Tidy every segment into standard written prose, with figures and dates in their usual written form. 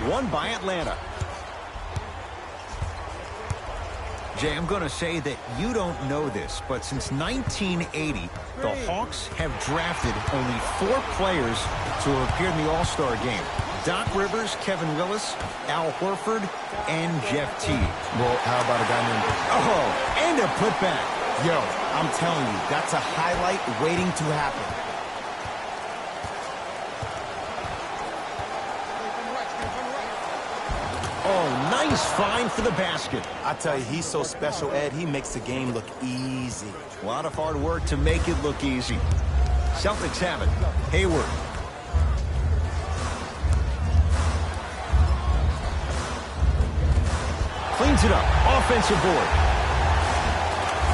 won by Atlanta. Jay, I'm going to say that you don't know this, but since 1980, the Hawks have drafted only 4 players to have appeared in the All-Star game. Doc Rivers, Kevin Willis, Al Horford, and Jeff Teague. Well, how about a guy named... Oh, and a putback. Yo, I'm telling you, that's a highlight waiting to happen. Oh, nice find for the basket. I tell you, he's so special, Ed. He makes the game look easy. A lot of hard work to make it look easy. Celtics have it. Hayward. Cleans it up. Offensive board.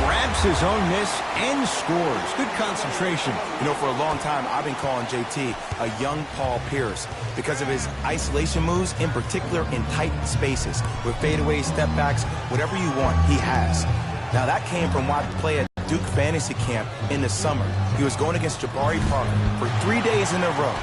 Grabs his own miss and scores. Good concentration. You know, for a long time, I've been calling JT a young Paul Pierce because of his isolation moves, in particular in tight spaces. With fadeaways, step backs, whatever you want, he has. Now, that came from watching him play at Duke Fantasy Camp in the summer. He was going against Jabari Parker for 3 days in a row.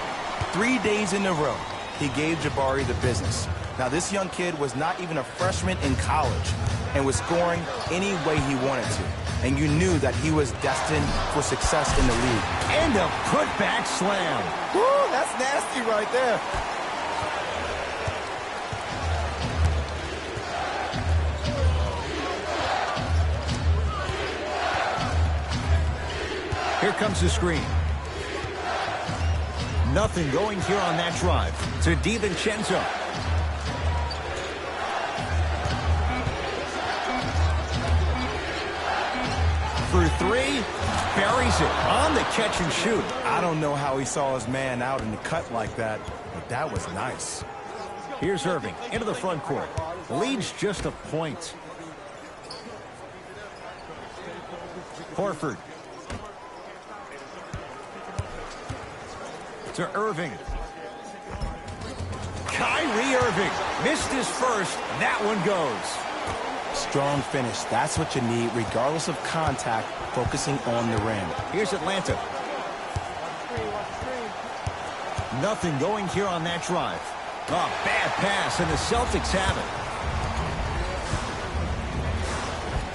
3 days in a row, he gave Jabari the business. Now, this young kid was not even a freshman in college and was scoring any way he wanted to. And you knew that he was destined for success in the league. And a putback slam. Woo, that's nasty right there. Here comes the screen. Nothing going here on that drive. To DiVincenzo. For 3, buries it on the catch and shoot. I don't know how he saw his man out in the cut like that, but that was nice. Here's Irving into the front court. Leads just a point. Horford. To Irving. Kyrie Irving missed his first. That one goes. Strong finish. That's what you need, regardless of contact, focusing on the rim. Here's Atlanta. Nothing going here on that drive. Oh, bad pass, and the Celtics have it.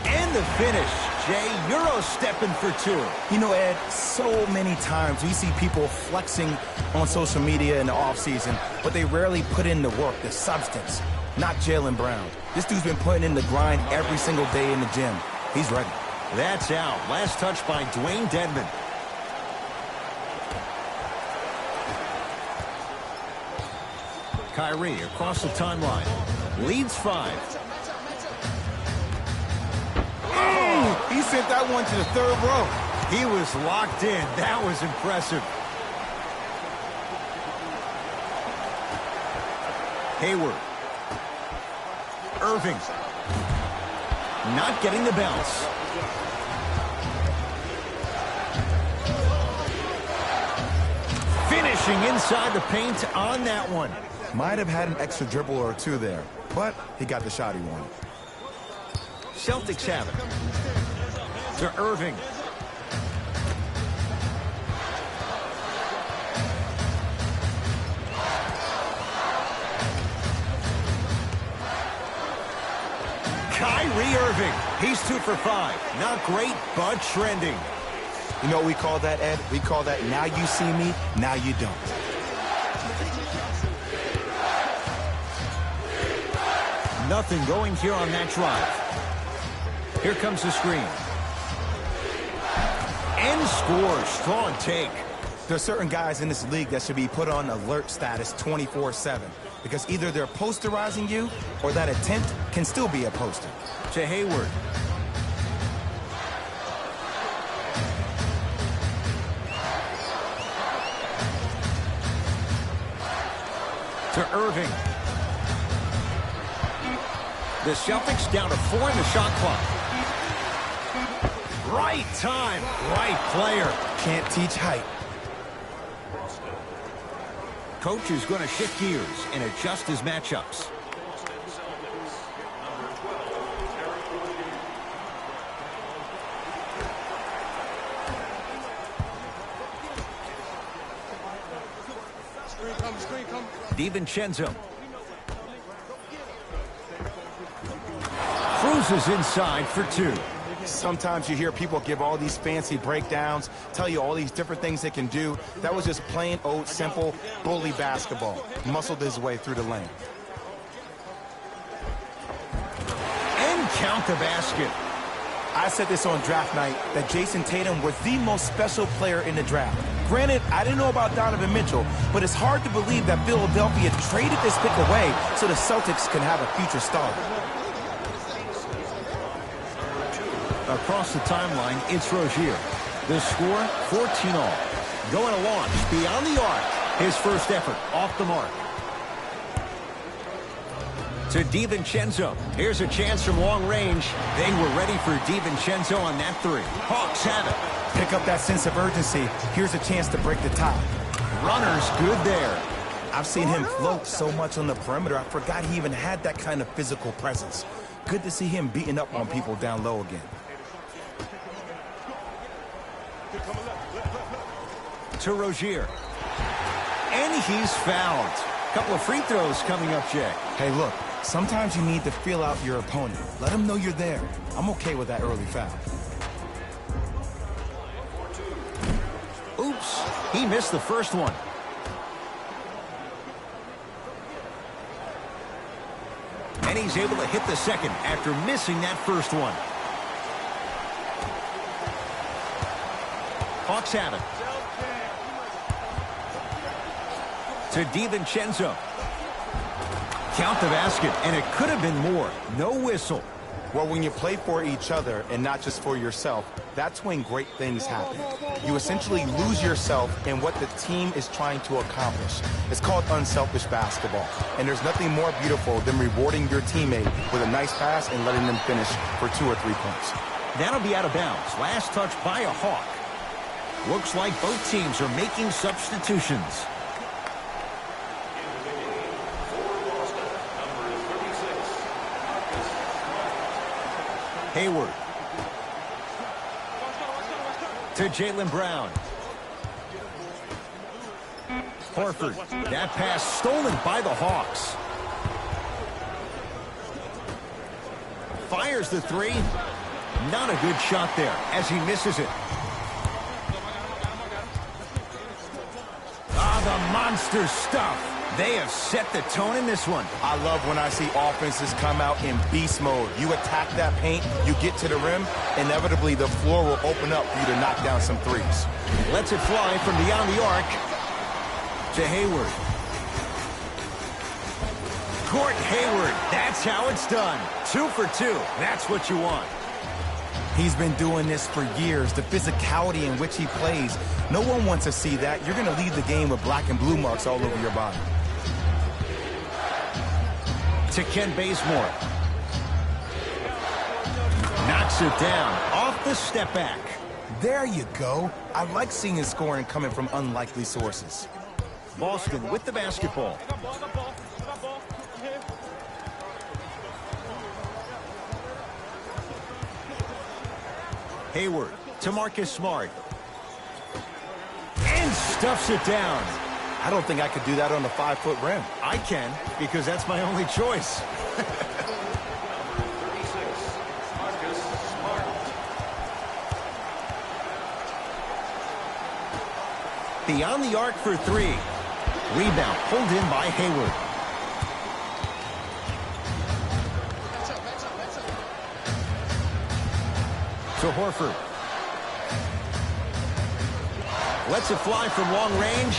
And the finish. Jay, Euro stepping for 2. You know, Ed, so many times we see people flexing on social media in the offseason, but they rarely put in the work, the substance. Not Jaylen Brown. This dude's been putting in the grind every single day in the gym. He's ready. That's out. Last touch by Dwayne Dedmon. Kyrie across the timeline. Leads 5. He sent that one to the 3rd row. He was locked in. That was impressive. Hayward. Irving. Not getting the bounce. Finishing inside the paint on that one. Might have had an extra dribble or 2 there, but he got the shot he wanted. Celtics have it. To Irving. Kyrie Irving. He's 2 for 5. Not great, but trending. You know what we call that, Ed? We call that now you see me, now you don't. Nothing going here on that drive. Here comes the screen. And scores. Strong take. There are certain guys in this league that should be put on alert status 24/7 because either they're posterizing you or that attempt can still be a poster. To Hayward. To Irving. The Celtics down to 4 in the shot clock. Right time, right player. Can't teach height. Coach is going to shift gears and adjust his matchups. DiVincenzo. cruises inside for 2. Sometimes you hear people give all these fancy breakdowns, tell you all these different things they can do. That was just plain old simple bully basketball. Muscled his way through the lane. And count the basket. I said this on draft night, that Jason Tatum was the most special player in the draft. Granted, I didn't know about Donovan Mitchell, but it's hard to believe that Philadelphia traded this pick away so the Celtics can have a future star. Across the timeline, it's Rozier. The score, 14-all. Going to launch beyond the arc. His first effort off the mark. To DiVincenzo. Here's a chance from long range. They were ready for DiVincenzo on that 3. Hawks have it. Pick up that sense of urgency. Here's a chance to break the tie. Runner's good there. I've seen him float so much on the perimeter, I forgot he even had that kind of physical presence. Good to see him beating up on people down low again. To Rozier. And he's fouled. Couple of free throws coming up, Jay. Hey, look, sometimes you need to feel out your opponent. Let him know you're there. I'm okay with that early foul. Oops, he missed the first one. And he's able to hit the second after missing that first one. Hawks have it. To DiVincenzo. Count the basket, and it could have been more. No whistle. Well, when you play for each other and not just for yourself, that's when great things happen. You essentially lose yourself in what the team is trying to accomplish. It's called unselfish basketball, and there's nothing more beautiful than rewarding your teammate with a nice pass and letting them finish for 2 or 3 points. That'll be out of bounds. Last touch by a Hawk. Looks like both teams are making substitutions. Hayward. To Jaylen Brown. Horford. That pass stolen by the Hawks. Fires the 3. Not a good shot there as he misses it. The monster stuff. They have set the tone in this one. I love when I see offenses come out in beast mode. You attack that paint, you get to the rim, inevitably the floor will open up for you to knock down some threes. Lets it fly from beyond the arc to Hayward. Court Hayward. That's how it's done. 2 for 2. That's what you want. He's been doing this for years. The physicality in which he plays, no one wants to see that. You're going to leave the game with black and blue marks all over your body. To Ken Bazemore. Knocks it down off the step back. There you go. I like seeing scoring coming from unlikely sources. Boston with the basketball. Hayward to Marcus Smart. And stuffs it down. I don't think I could do that on the 5-foot rim. I can, because that's my only choice. Beyond the arc for 3. Rebound pulled in by Hayward. To Horford. Lets it fly from long range.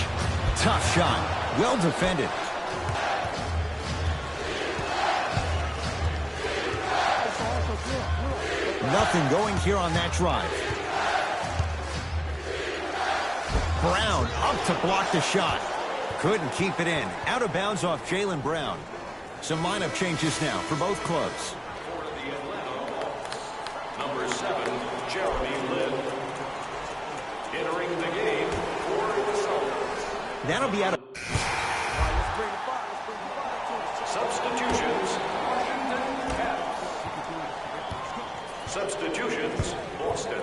Tough shot. Well defended. Nothing going here on that drive. Brown up to block the shot. Couldn't keep it in. Out of bounds off Jaylen Brown. Some lineup changes now for both clubs. Number 7, Jeremy Lin. Entering the game for the Celtics. That'll be out of... Substitutions. Substitutions, Boston.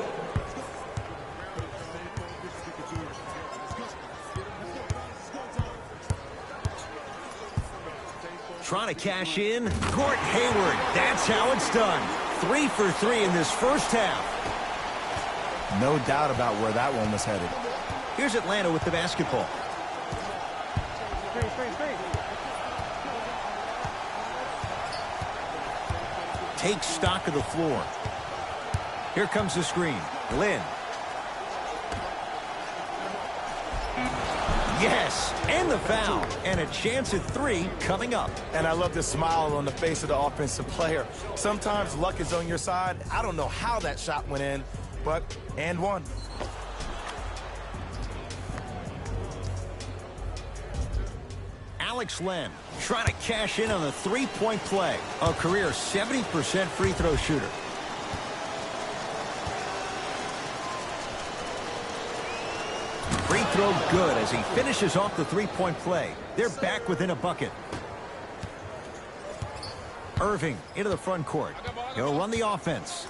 Trying to cash in. Court Hayward. That's how it's done. 3 for 3 in this first half. No doubt about where that one was headed. Here's Atlanta with the basketball. Take stock of the floor. Here comes the screen. Lynn. Yes, and the foul. And a chance at 3 coming up. And I love the smile on the face of the offensive player. Sometimes luck is on your side. I don't know how that shot went in, but and one. Alex Len trying to cash in on the three-point play. A career 70% free throw shooter. Free throw good as he finishes off the three-point play. They're back within a bucket. Irving into the front court. He'll run the offense.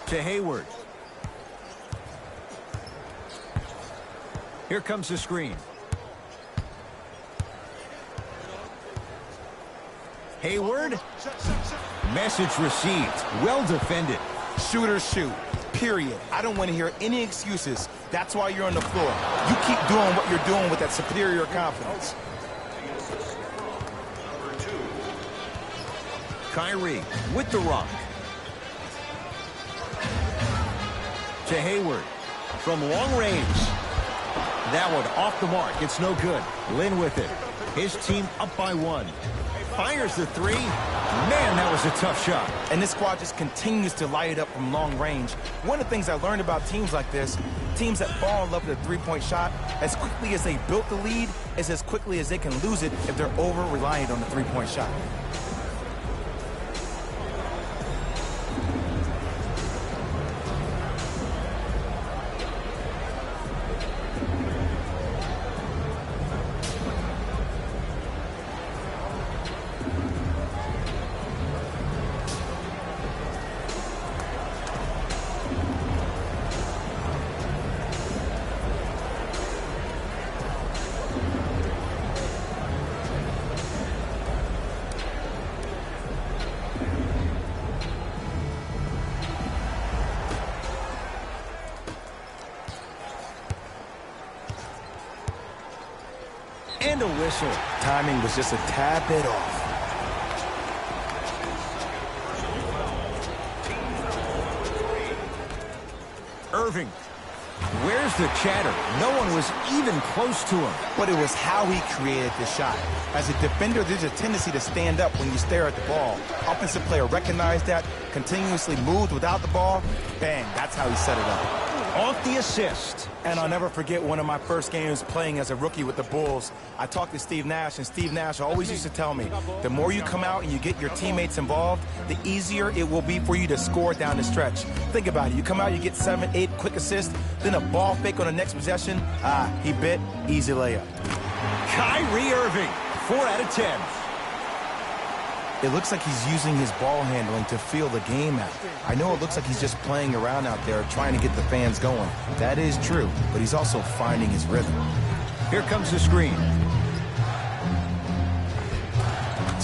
To Hayward. Here comes the screen. Hayward. Message received. Well defended. Shooters shoot. Period. I don't want to hear any excuses. That's why you're on the floor. You keep doing what you're doing with that superior confidence. Kyrie with the rock. To Hayward. From long range. That one off the mark. It's no good. Lynn with it. His team up by 1. Fires the 3. Man, that was a tough shot. And this squad just continues to light it up from long range. One of the things I learned about teams like this, teams that fall in love with a three-point shot, as quickly as they built the lead, is as quickly as they can lose it if they're over-reliant on the three-point shot. And a whistle. Timing was just a tad bit off. Irving. Where's the chatter? No one was even close to him. But it was how he created the shot. As a defender, there's a tendency to stand up when you stare at the ball. Offensive player recognized that, continuously moved without the ball. Bang, that's how he set it up. Off the assist. And I'll never forget one of my first games playing as a rookie with the Bulls. I talked to Steve Nash, and Steve Nash always used to tell me, the more you come out and you get your teammates involved, the easier it will be for you to score down the stretch. Think about it. You come out, you get 7, 8 quick assists, then a ball fake on the next possession. He bit, easy layup. Kyrie Irving, 4 out of 10. It looks like he's using his ball handling to feel the game out. I know it looks like he's just playing around out there trying to get the fans going. That is true, but he's also finding his rhythm. Here comes the screen.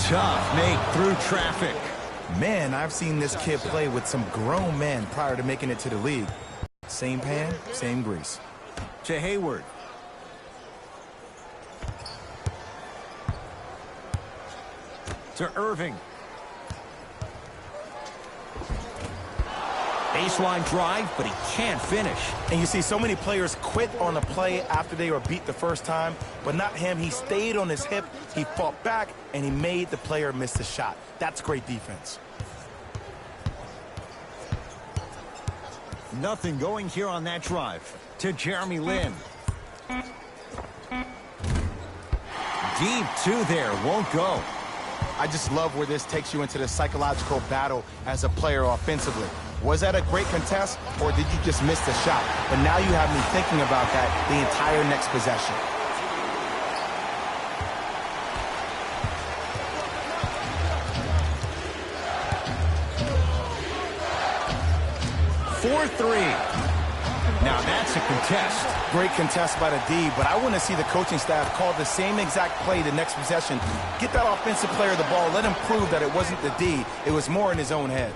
Tough make through traffic. Man, I've seen this kid play with some grown men prior to making it to the league. Same pan, same grease. To Hayward. To Irving. Baseline drive, but he can't finish. And you see so many players quit on a play after they were beat the first time, but not him. He stayed on his hip, he fought back, and he made the player miss the shot. That's great defense. Nothing going here on that drive. To Jeremy Lin. Deep 2 there, won't go. I just love where this takes you into the psychological battle as a player offensively. Was that a great contest, or did you just miss the shot? But now you have me thinking about that the entire next possession. Now that's a contest. Great contest by the D, but I want to see the coaching staff call the same exact play the next possession. Get that offensive player the ball. Let him prove that it wasn't the D. It was more in his own head.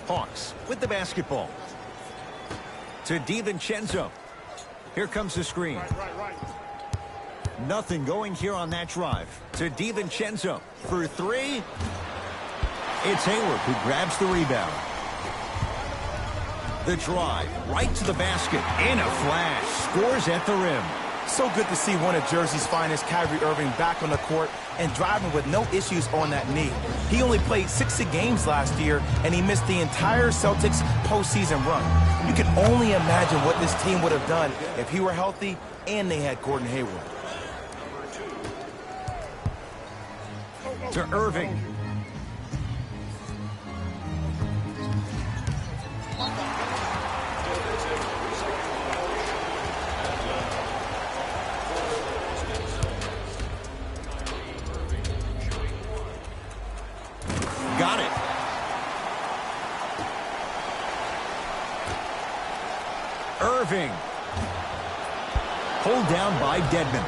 Hawks with the basketball. To DiVincenzo. Here comes the screen. Nothing going here on that drive. To DiVincenzo for three. It's Hayward who grabs the rebound. The drive right to the basket. In a flash. Scores at the rim. So good to see one of Jersey's finest, Kyrie Irving, back on the court and driving with no issues on that knee. He only played 60 games last year, and he missed the entire Celtics postseason run. You can only imagine what this team would have done if he were healthy and they had Gordon Hayward. To Irving. Got it. Irving. Pulled down by Dedmon.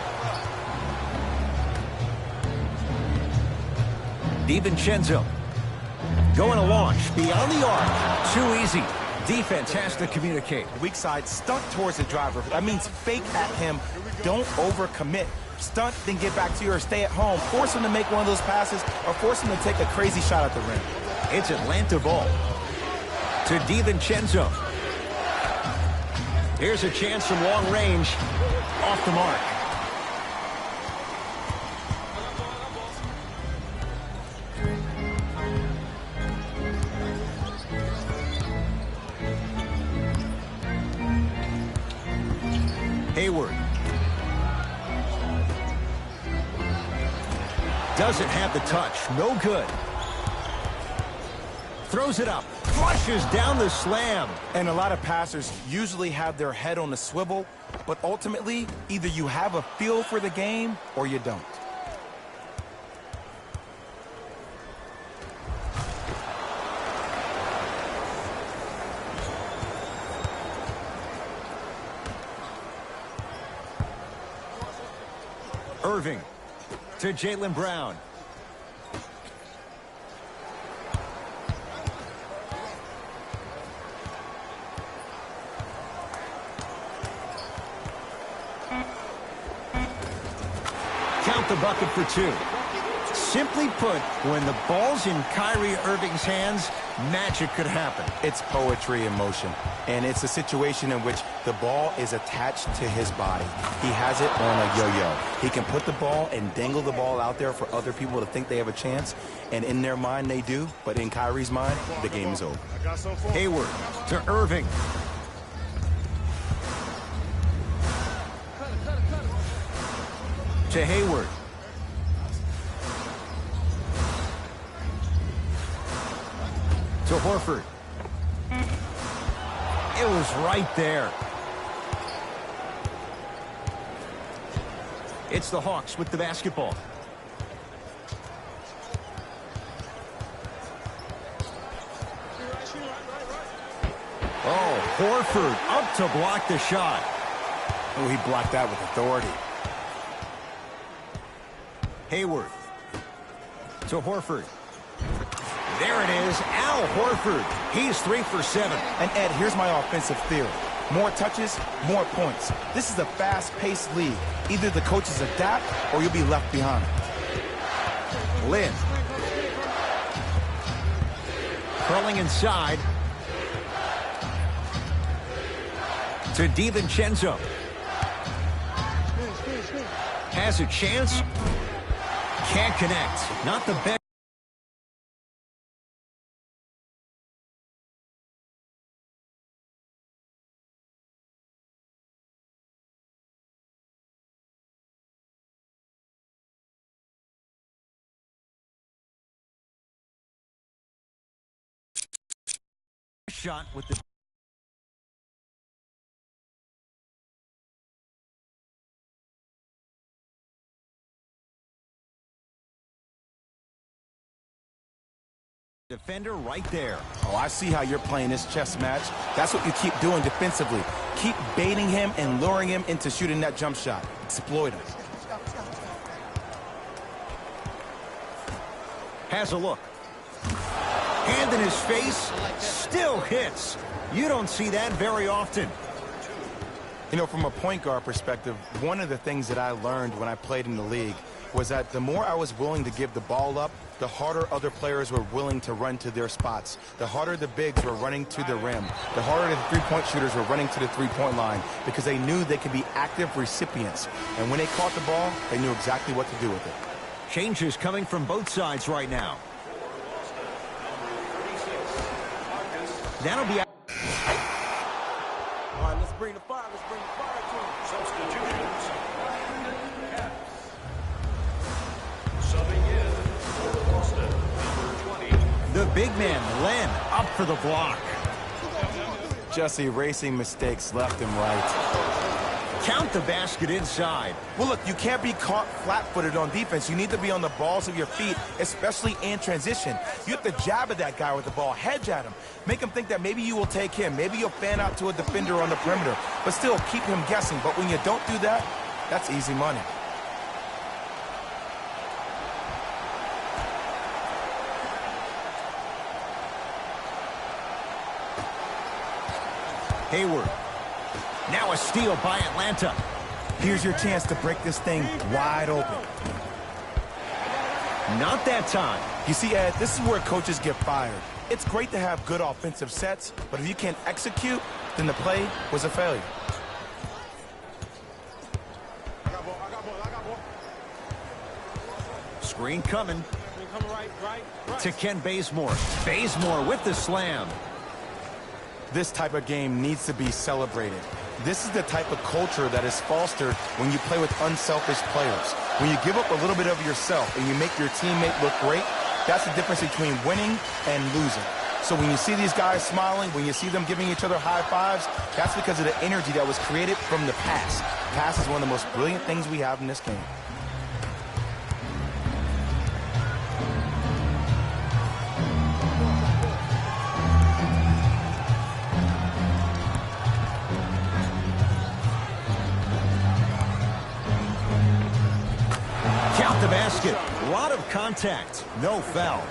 DiVincenzo. Going to launch beyond the arc. Too easy. Defense has to communicate. Weak side, stunt towards the driver. That means fake at him. Don't overcommit. Stunt, then get back to you or stay at home. Force him to make one of those passes or force him to take a crazy shot at the rim. It's Atlanta ball. To DiVincenzo. Here's a chance from long range. Off the mark. Hayward. Doesn't have the touch. No good. Throws it up. Flushes down the slam. And a lot of passers usually have their head on a swivel, but ultimately, either you have a feel for the game or you don't. Irving to Jaylen Brown. Count the bucket for two. Simply put, when the ball's in Kyrie Irving's hands, magic could happen. It's poetry in motion, and it's a situation in which the ball is attached to his body. He has it on a yo-yo. He can put the ball and dangle the ball out there for other people to think they have a chance, and in their mind they do, but in Kyrie's mind, the game is over. Hayward to Irving. To Hayward. To Horford. It was right there. It's the Hawks with the basketball. Oh, Horford up to block the shot. Oh, he blocked that with authority. Hayward to Horford. There it is, Al Horford. He's 3 for 7. And Ed, here's my offensive theory. More touches, more points. This is a fast-paced league. Either the coaches adapt or you'll be left behind. Lynn. Curling inside. To DiVincenzo. Has a chance. Can't connect. Not the best. Shot with the Defender right there. Oh, I see how you're playing this chess match. That's what you keep doing defensively. Keep baiting him and luring him into shooting that jump shot. Exploit him. Has a look. Hand in his face, still hits. You don't see that very often. You know, from a point guard perspective, one of the things that I learned when I played in the league was that the more I was willing to give the ball up, the harder other players were willing to run to their spots. The harder the bigs were running to the rim. The harder the three-point shooters were running to the three-point line because they knew they could be active recipients. And when they caught the ball, they knew exactly what to do with it. Changes coming from both sides right now. That'll be out. All right, let's bring the fire. Let's bring the fire to him. Substitutions. Subbing in for Boston, number 20. The big man, Len, up for the block. Just erasing mistakes left and right. Count the basket inside. Well, look, you can't be caught flat-footed on defense. You need to be on the balls of your feet, especially in transition. You have to jab at that guy with the ball, hedge at him. Make him think that maybe you will take him. Maybe you'll fan out to a defender on the perimeter. But still, keep him guessing. But when you don't do that, that's easy money. Hayward. Now a steal by Atlanta. Here's your chance to break this thing wide open. Not that time. You see, Ed, this is where coaches get fired. It's great to have good offensive sets, but if you can't execute, then the play was a failure. Screen coming. To Ken Bazemore. Bazemore with the slam. This type of game needs to be celebrated. This is the type of culture that is fostered when you play with unselfish players. When you give up a little bit of yourself and you make your teammate look great, that's the difference between winning and losing. So when you see these guys smiling, when you see them giving each other high fives, that's because of the energy that was created from the pass. Pass is one of the most brilliant things we have in this game. The basket. A lot of contact. No foul.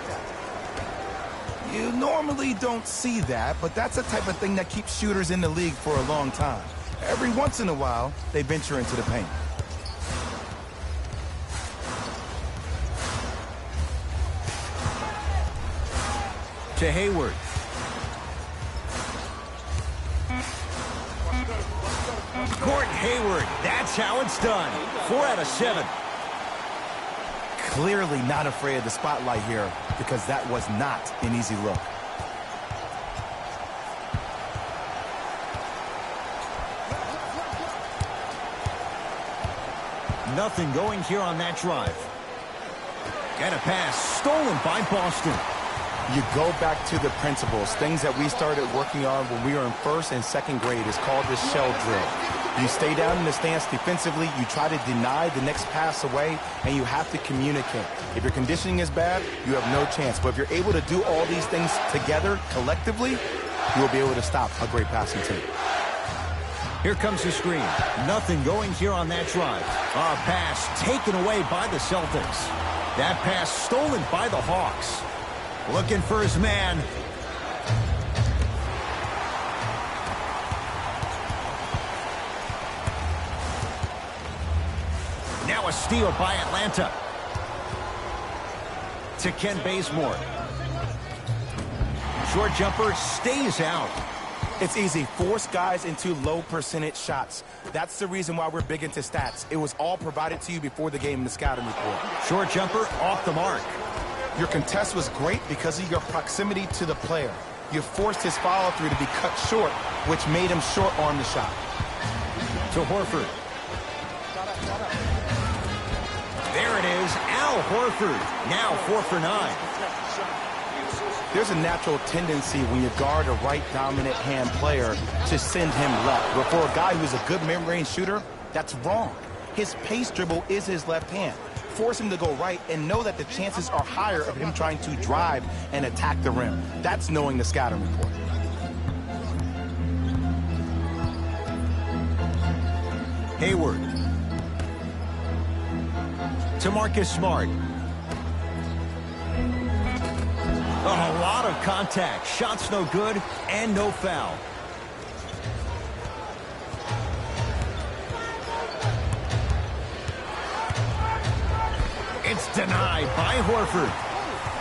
You normally don't see that, but that's the type of thing that keeps shooters in the league for a long time. Every once in a while, they venture into the paint. To Hayward. Gordon Hayward. That's how it's done. 4 out of 7. Clearly not afraid of the spotlight here because that was not an easy look. Nothing going here on that drive. And a pass stolen by Boston. You go back to the principles, things that we started working on when we were in first and second grade. Is called the shell drill. You stay down in the stance defensively, you try to deny the next pass away, and you have to communicate. If your conditioning is bad, you have no chance. But if you're able to do all these things together, collectively, you will be able to stop a great passing team. Here comes the screen. Nothing going here on that drive. A pass taken away by the Celtics. That pass stolen by the Hawks. Looking for his man. Now a steal by Atlanta. To Ken Bazemore. Short jumper stays out. It's easy. Force guys into low percentage shots. That's the reason why we're big into stats. It was all provided to you before the game in the scouting report. Short jumper off the mark. Your contest was great because of your proximity to the player. You forced his follow-through to be cut short, which made him short-arm the shot. To Horford. There it is, Al Horford. Now 4 for 9. There's a natural tendency when you guard a right dominant hand player to send him left. But for a guy who's a good mid-range shooter, that's wrong. His pace dribble is his left hand. force him to go right, and know that the chances are higher of him trying to drive and attack the rim. That's knowing the scouting report. Hayward. To Marcus Smart. A lot of contact. Shots no good and no foul. It's denied by Horford.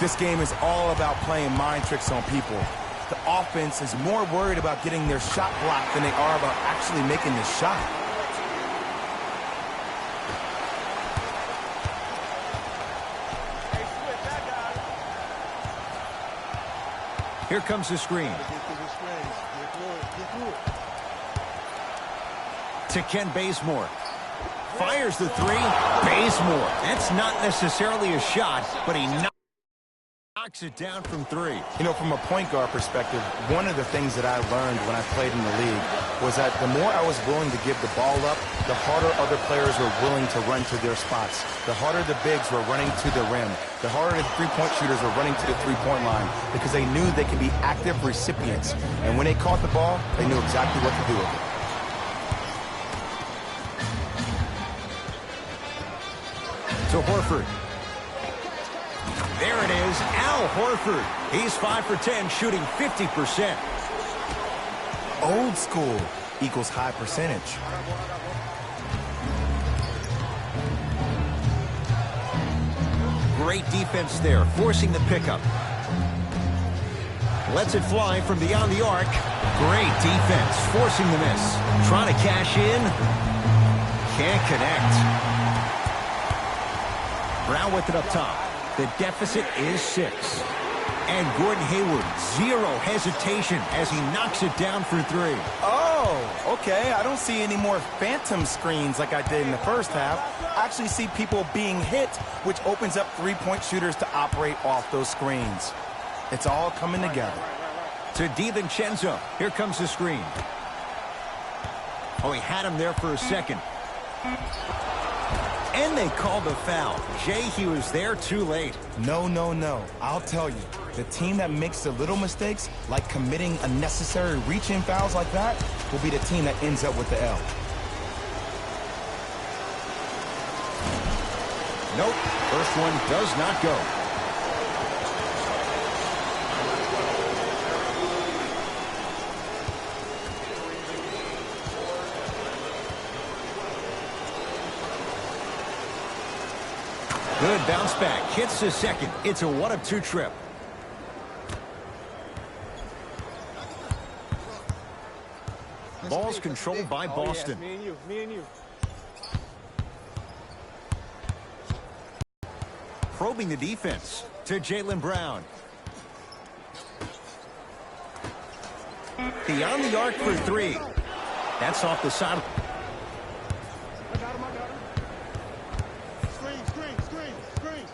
This game is all about playing mind tricks on people. The offense is more worried about getting their shot blocked than they are about actually making the shot. Here comes the screen. To Ken Bazemore. Fires the three. Bazemore. That's not necessarily a shot, but he knocks it down from three. You know, from a point guard perspective, one of the things that I learned when I played in the league was that the more I was willing to give the ball up, the harder other players were willing to run to their spots. The harder the bigs were running to the rim. The harder the three-point shooters were running to the three-point line because they knew they could be active recipients. And when they caught the ball, they knew exactly what to do with it. To Horford. There it is, Al Horford. He's 5 for 10, shooting 50%. Old school equals high percentage. Great defense there, forcing the pickup. Lets it fly from beyond the arc. Great defense, forcing the miss. Trying to cash in. Can't connect. Brown with it up top. The deficit is 6. And Gordon Hayward, zero hesitation as he knocks it down for three. Oh, okay. I don't see any more phantom screens like I did in the first half. I actually see people being hit, which opens up three-point shooters to operate off those screens. It's all coming together. To DiVincenzo. Here comes the screen. Oh, he had him there for a second. And they called the foul. Jay, he was there too late. No, no, no. I'll tell you. The team that makes the little mistakes, like committing unnecessary reach-in fouls like that, will be the team that ends up with the L. Nope. First one does not go. Good bounce back. Hits the second. It's a 1 of 2 trip. Ball's controlled by Boston. Me and you. Probing the defense to Jaylen Brown. Beyond the arc for three. That's off the side. I got him. Screen.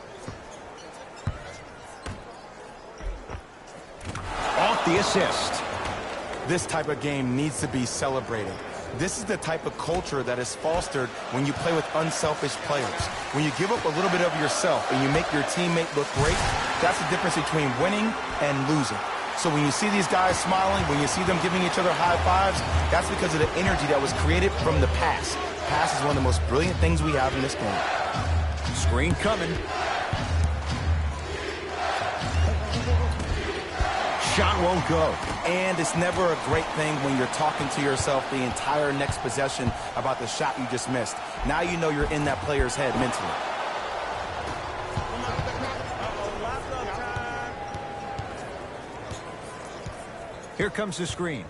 Off the assist. This type of game needs to be celebrated. This is the type of culture that is fostered when you play with unselfish players. When you give up a little bit of yourself and you make your teammate look great, that's the difference between winning and losing. So when you see these guys smiling, when you see them giving each other high fives, that's because of the energy that was created from the pass. Pass is one of the most brilliant things we have in this game. Screen coming. Shot won't go. And it's never a great thing when you're talking to yourself the entire next possession about the shot you just missed. Now you know you're in that player's head mentally. Here comes the screen.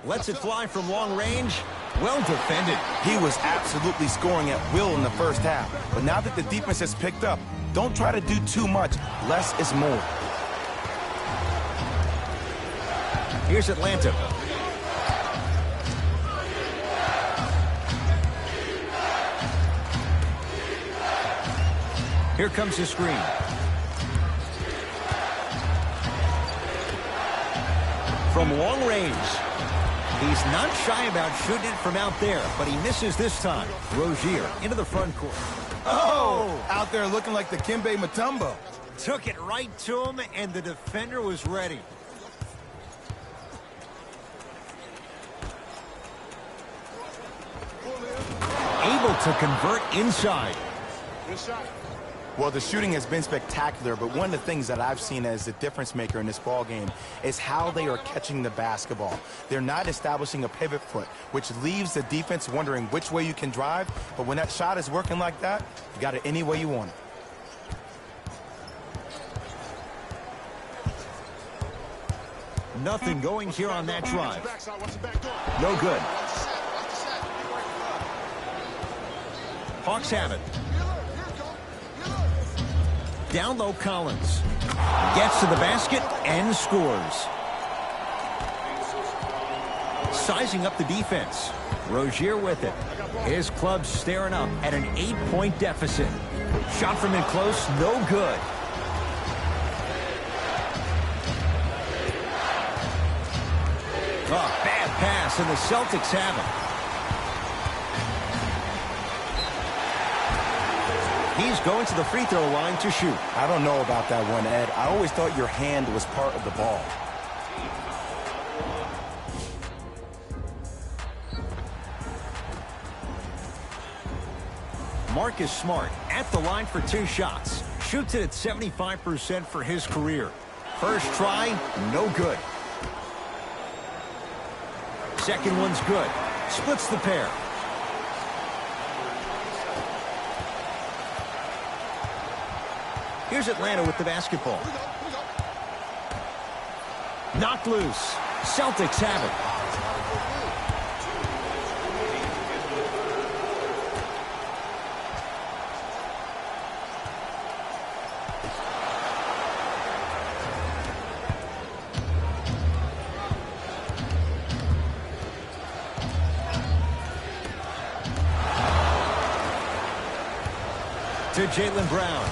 Lets it fly from long range. Well defended. He was absolutely scoring at will in the first half. But now that the defense has picked up, don't try to do too much. Less is more. Here's Atlanta. Here comes the screen. From long range. He's not shy about shooting it from out there, but he misses this time. Rozier into the front court. Oh! Out there looking like the Kimbe Mutombo. Took it right to him, and the defender was ready. Able to convert inside. Good shot. Well, the shooting has been spectacular, but one of the things that I've seen as the difference maker in this ball game is how they are catching the basketball. They're not establishing a pivot foot, which leaves the defense wondering which way you can drive, but when that shot is working like that, you got it any way you want it. Nothing going here on that drive. No good. Hawks have it. Down low, Collins. Gets to the basket and scores. Sizing up the defense. Rozier with it. His club staring up at an 8-point deficit. Shot from in close, no good. Oh, bad pass, and the Celtics have it. He's going to the free throw line to shoot. I don't know about that one, Ed. I always thought your hand was part of the ball. Marcus Smart at the line for 2 shots. Shoots it at 75% for his career. First try, no good. Second one's good. Splits the pair. Here's Atlanta with the basketball. Knocked loose. Celtics have it. To Jaylen Brown.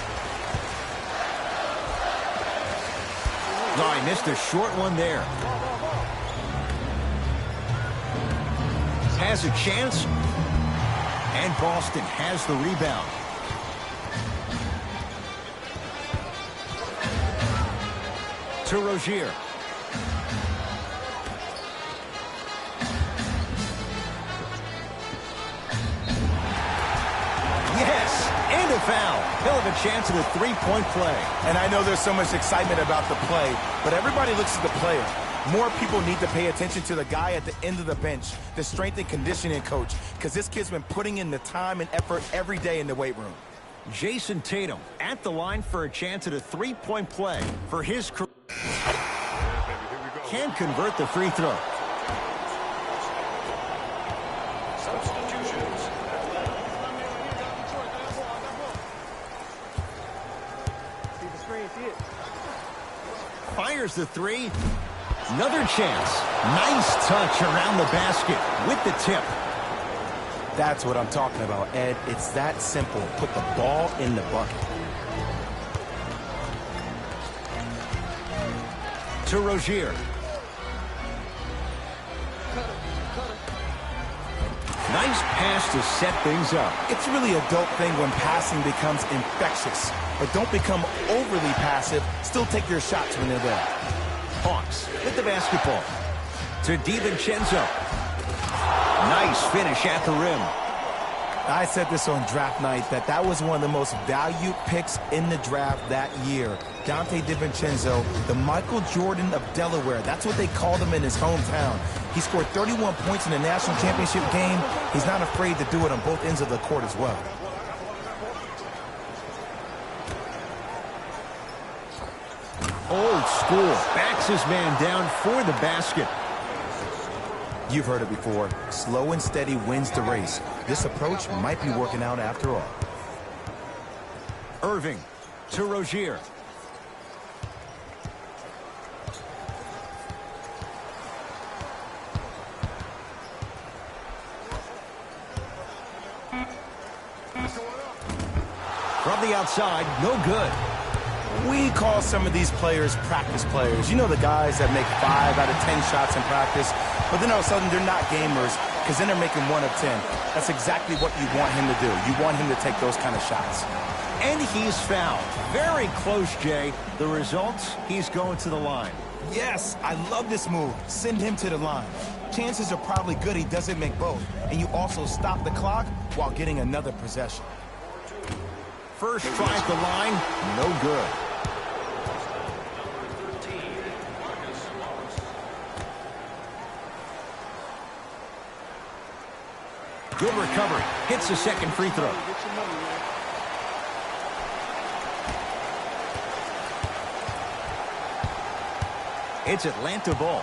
Oh, he missed a short one there. Has a chance. And Boston has the rebound. To Rozier. Yes, and a foul. He'll have a chance at a 3-point play. And I know there's so much excitement about the play, but everybody looks at the player. More people need to pay attention to the guy at the end of the bench, the strength and conditioning coach, because this kid's been putting in the time and effort every day in the weight room. Jason Tatum at the line for a chance at a 3-point play for his career. Can convert the free throw. Substitutions. Fires the 3. Another chance. Nice touch around the basket with the tip. That's what I'm talking about, Ed. It's that simple. Put the ball in the bucket. To Rozier. Nice pass to set things up. It's really a dope thing when passing becomes infectious. But don't become overly passive. Still take your shots when they're there. Hawks with the basketball. To DiVincenzo. Nice finish at the rim. I said this on draft night that was one of the most valued picks in the draft that year. Dante DiVincenzo, the Michael Jordan of Delaware. That's what they called him in his hometown. He scored 31 points in the national championship game. He's not afraid to do it on both ends of the court as well. Old school. Backs his man down for the basket. You've heard it before. Slow and steady wins the race. This approach might be working out after all. Irving to Rozier. From the outside, no good. We call some of these players practice players. You know, the guys that make 5 out of 10 shots in practice, but then all of a sudden they're not gamers. because then they're making 1 of 10. That's exactly what you want him to do. You want him to take those kind of shots. And he's fouled. Very close, Jay. The result, he's going to the line. Yes, I love this move. Send him to the line. Chances are probably good he doesn't make both. And you also stop the clock while getting another possession. First try at the line, no good. Good recovery. Hits the second free throw. It's Atlanta ball.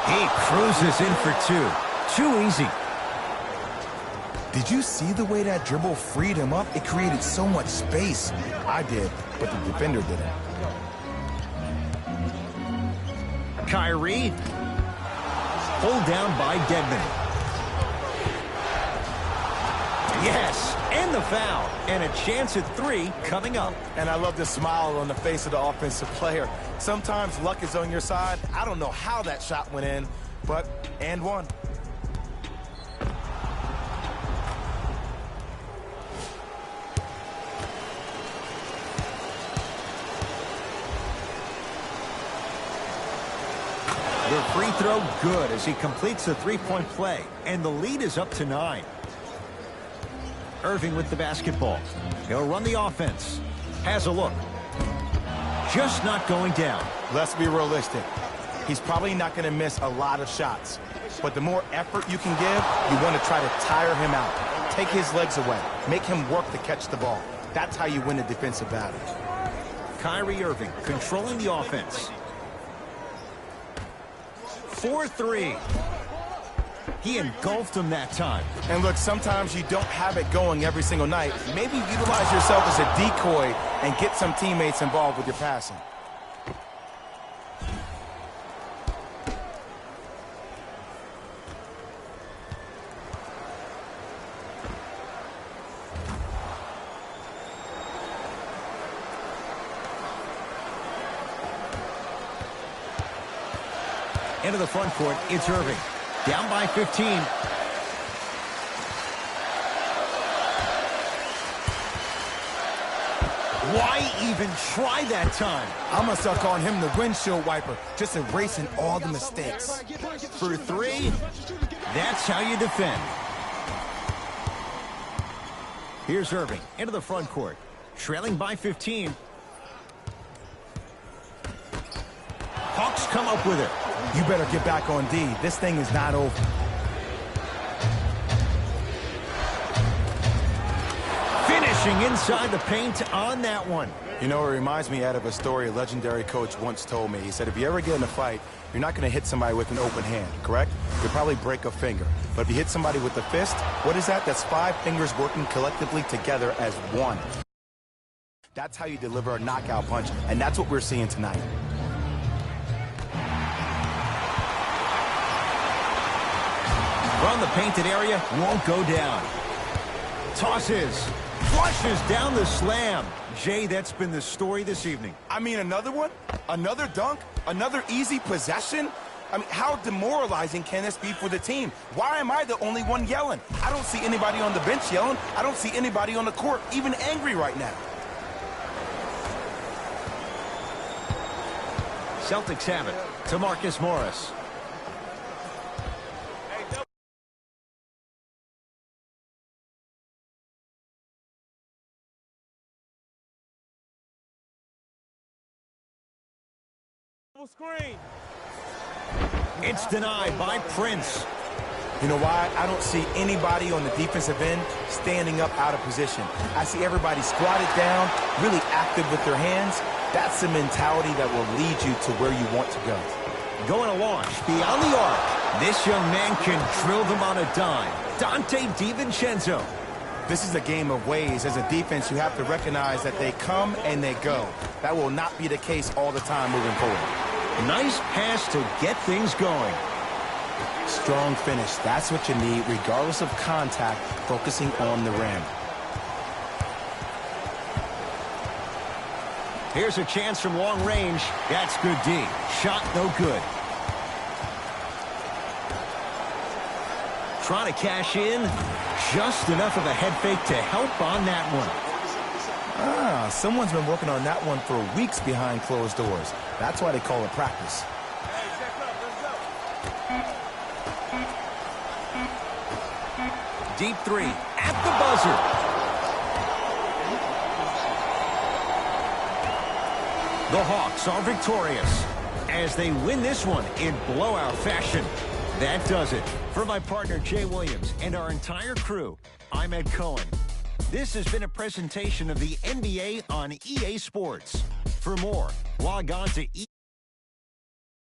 He cruises in for 2. Too easy. Did you see the way that dribble freed him up? It created so much space. I did, but the defender didn't. Kyrie. Pulled down by Dedmon. Yes, and the foul. And a chance at 3 coming up. And I love the smile on the face of the offensive player. Sometimes luck is on your side. I don't know how that shot went in, but and one. The free throw good as he completes the three-point play. And the lead is up to 9. Irving with the basketball. He'll run the offense. Has a look. Just not going down. Let's be realistic. He's probably not going to miss a lot of shots. But the more effort you can give, you want to try to tire him out. Take his legs away. Make him work to catch the ball. That's how you win a defensive battle. Kyrie Irving controlling the offense. 4-3. He engulfed him that time. And look, sometimes you don't have it going every single night. Maybe utilize yourself as a decoy and get some teammates involved with your passing. Into the front court, it's Irving. Down by 15. Why even try that time? I'm going to suck on him the windshield wiper, just erasing all the mistakes. For 3, that's how you defend. Here's Irving into the front court. Trailing by 15. Hawks come up with it. You better get back on D. This thing is not over. Finishing inside the paint on that one. You know, it reminds me of a story a legendary coach once told me. He said, if you ever get in a fight, you're not going to hit somebody with an open hand, correct? You'll probably break a finger. But if you hit somebody with a fist, what is that? That's 5 fingers working collectively together as one. That's how you deliver a knockout punch, and that's what we're seeing tonight. From the painted area, won't go down. Tosses. Flushes down the slam. Jay, that's been the story this evening. I mean, another one? Another dunk? Another easy possession? I mean, how demoralizing can this be for the team? Why am I the only one yelling? I don't see anybody on the bench yelling. I don't see anybody on the court even angry right now. Celtics have it to Marcus Morris. Screen. It's denied by Prince. You know why? I don't see anybody on the defensive end standing up out of position. I see everybody squatted down, really active with their hands. That's the mentality that will lead you to where you want to go. Going to launch beyond the arc. This young man can drill them on a dime. Dante DiVincenzo. This is a game of ways. As a defense, you have to recognize that they come and they go. That will not be the case all the time moving forward. Nice pass to get things going. Strong finish. That's what you need, regardless of contact, focusing on the rim. Here's a chance from long range. That's good D. Shot no good. trying to cash in. Just enough of a head fake to help on that one. Someone's been working on that one for weeks behind closed doors. That's why they call it practice. Hey, check up. Let's go. Deep three at the buzzer. The Hawks are victorious as they win this one in blowout fashion. That does it. For my partner, Jay Williams, and our entire crew, I'm Ed Cohen. This has been a presentation of the NBA on EA Sports. For more, log on to